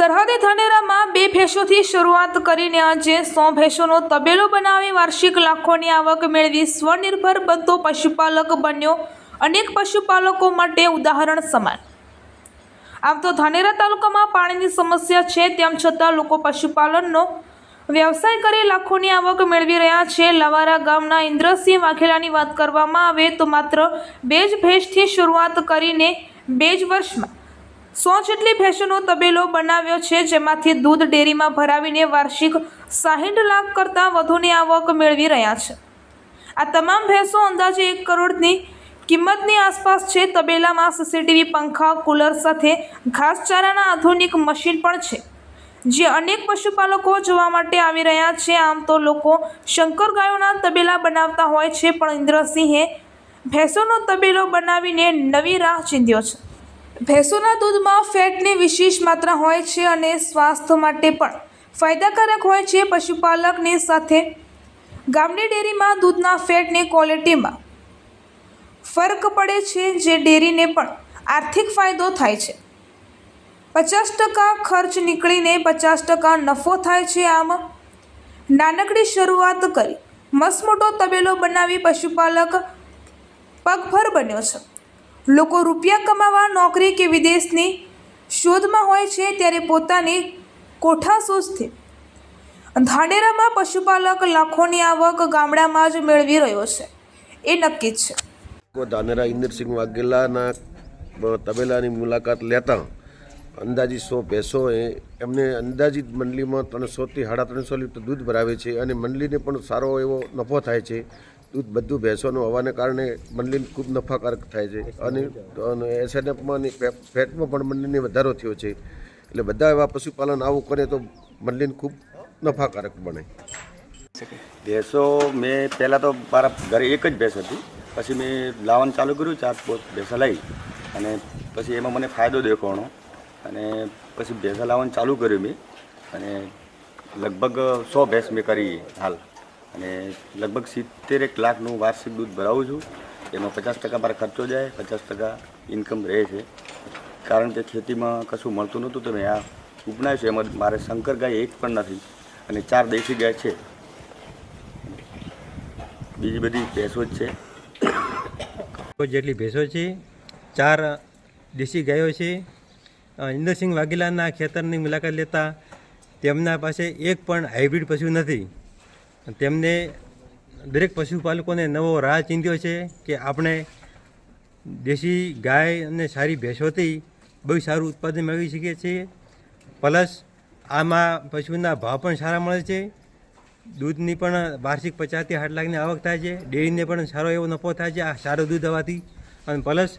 સરહદે ધાનેરામાં 2 ભેંસોથી શરૂઆત કરીને આજે 100 ભેંસોનો તબેલો બનાવી વાર્ષિક લાખોની આવક મેળવી સ્વનિર્ભર બનતો પશુપાલક બન્યો અનેક પશુપાલકો માટે ઉદાહરણ સમાન। આમ તો ધાનેરા તાલુકામાં પાણીની સમસ્યા છે, તેમ છતાં લોકો પશુપાલનનો વ્યવસાય કરી લાખોની આવક મેળવી રહ્યા છે। લવારા ગામના ઇન્દ્રસિંહ વાઘેલાની વાત કરવામાં આવે તો માત્ર 2 જ ભેંસથી શરૂઆત કરીને 2 જ વર્ષમાં 100 જેટલી ભેંસોનો તબેલો બનાવ્યો છે, જેમાંથી દૂધ ડેરીમાં ભરાવીને વાર્ષિક 60 લાખ કરતાં વધુની આવક મેળવી રહ્યા છે। આ તમામ ભેંસો અંદાજે 1 કરોડની કિંમતની આસપાસ છે। તબેલામાં સીસીટીવી, પંખા, કુલર સાથે ઘાસચારાના આધુનિક મશીન પણ છે, જે અનેક પશુપાલકો જોવા માટે આવી રહ્યા છે। આમ તો લોકો શંકર ગાયોના તબેલા બનાવતા હોય છે, પણ ઇન્દ્રસિંહે ભેંસોનો તબેલો બનાવીને નવી રાહ ચીંધ્યો છે। ભેંસોના દૂધમાં ફેટની વિશેષ માત્રા હોય છે અને સ્વાસ્થ્ય માટે પણ ફાયદાકારક હોય છે। પશુપાલકની સાથે ગામની ડેરીમાં દૂધના ફેટની ક્વોલિટીમાં ફરક પડે છે, જે ડેરીને પણ આર્થિક ફાયદો થાય છે। 50% ખર્ચ નીકળીને 50% નફો થાય છે। આમ નાનકડી શરૂઆત કરી મસમોટો તબેલો બનાવી પશુપાલક પગભર બન્યો છે। લોકો રૂપિયા કમાવા નોકરી કે વિદેશની શોધમાં હોય છે, ત્યારે પોતાની કોઠાસૂઝથી ધાનેરામાં પશુપાલક લાખોની આવક ગામડામાં જ મેળવી રહ્યો છે, એ નક્કી જ છે। ધાનેરા ઇન્દ્રસિંહ વાઘેલાના તબેલાની મુલાકાત લેતા અંદાજિત 100 ભેંસો એમને અંદાજિત મંડલીમાં 300 થી 350 લીટર દૂધ ભરાવે છે અને મંડલીને પણ સારો એવો નફો થાય છે। દૂધ બધું ભેંસોનું હોવાને કારણે મંડલીને ખૂબ નફાકારક થાય છે અને એસએનએફમાં ફેટમાં પણ મંડલીને વધારો થયો છે। એટલે બધા એવા પશુપાલન આવું કરે તો મંડલીને ખૂબ નફાકારક બને। ભેંસો મેં પહેલાં તો મારા ઘરે એક જ ભેંસ હતી, પછી મેં લાવવાનું ચાલુ કર્યું, 4-5 ભેંસા લઈ અને પછી એમાં મને ફાયદો દેખાણો અને પછી ભેંસા લાવવાનું ચાલુ કર્યું મેં અને લગભગ 100 ભેંસ મેં કરી હાલ અને લગભગ 70 લાખનું વાર્ષિક દૂધ ભરાવું છું। એમાં 50% મારા ખર્ચો જાય, 50% ઇન્કમ રહે છે, કારણ કે ખેતીમાં કશું મળતું નહોતું તો મેં આ ઉપનાવ્યું છે। એમાં મારે શંકર ગાય એક પણ નથી અને 4 દેશી ગાય છે, બીજી બધી ભેંસો જ છે। જેટલી ભેંસો છે, 4 દેશી ગાયો છે। ઇન્દ્રસિંહ વાઘેલાના ખેતરની મુલાકાત લેતા તેમના પાસે એક પણ હાઇબ્રિડ પશુ નથી। તેમને દરેક પશુપાલકોને નવો રાહ ચીંધ્યો છે કે આપણે દેશી ગાય અને સારી ભેંસોથી બહુ સારું ઉત્પાદન મેળવી શકીએ છીએ। પ્લસ આમાં પશુના ભાવ પણ સારા મળે છે, દૂધની પણ વાર્ષિક 50 થી 60 લાખની આવક થાય છે, ડેરીને પણ સારો એવો નફો થાય છે આ સારું દૂધ આવવાથી। અને પ્લસ